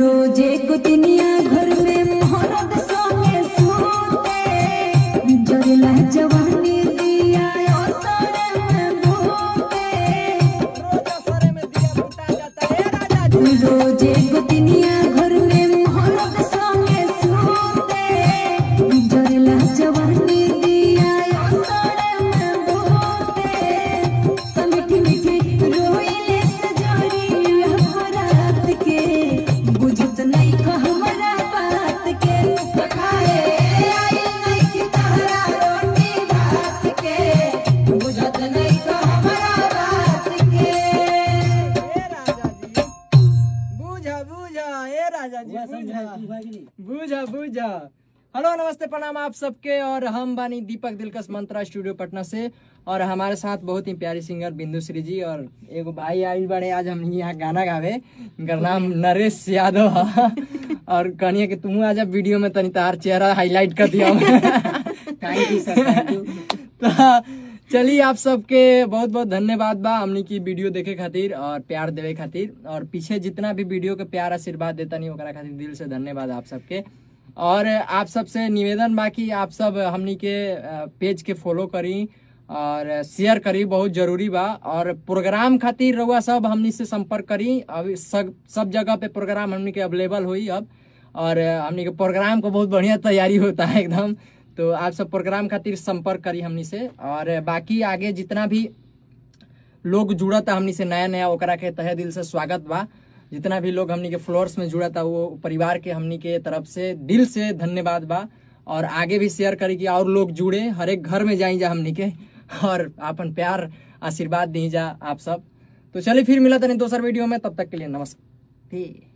रोजे कुतनिया घर में मोहरत सोने सूते जरला जवानी दिया असरे में भूते रोजे कुतनिया घर में मोहरत सोने सूते जरला जवानी दिया असरे में भूते समिठी मिठी रोइले सजोरिया रात के बुझत नहीं को हमरा बात के खाए आई नहीं कि तहरा रोटी भात के बुझत नहीं को हमरा बात के राजा जी बूझा। हेलो नमस्ते प्रणाम आप सबके। और हम बानी दीपक दिलकश मंत्रा स्टूडियो पटना से, और हमारे साथ बहुत ही प्यारी सिंगर बिंदुश्री जी और एगो भाई आई बड़े। आज हम यहाँ गाना गावे, इनका नाम नरेश यादव है। और कहनिए कि तुम आज वीडियो में तनी तार चेहरा हाईलाइट कर दिया। थैंक यू सर। तो चलिए आप सबके बहुत बहुत धन्यवाद बा हमनी की वीडियो देखे खातिर और प्यार देवे खातिर, और पीछे जितना भी वीडियो के प्यार आशीर्वाद देता नहीं ओकरा खातिर दिल से धन्यवाद आप सबके। और आप सबसे निवेदन बा कि आप सब हमनी के पेज के फॉलो करी और शेयर करी, बहुत जरूरी बा। और प्रोग्राम खातिर रउआ सब हमनी से संपर्क करी। अब सब जगह पे प्रोग्राम हमनी के अवेलेबल हुई अब, और हमनी के प्रोग्राम को बहुत बढ़िया तैयारी होता है एकदम। तो आप सब प्रोग्राम खातिर संपर्क करी हमनी से। और बाकी आगे जितना भी लोग जुड़त है हमनी से नया नया, ओकरा के तहे दिल से स्वागत बा। जितना भी लोग हमनी के फ्लोर्स में जुड़ा था वो परिवार के हमनी के तरफ से दिल से धन्यवाद बा। और आगे भी शेयर करी कि और लोग जुड़े, हर एक घर में जाई जा हमनी के, और अपन प्यार आशीर्वाद दी जा आप सब। तो चलिए फिर मिला था दोसर वीडियो में, तब तक के लिए नमस्ते।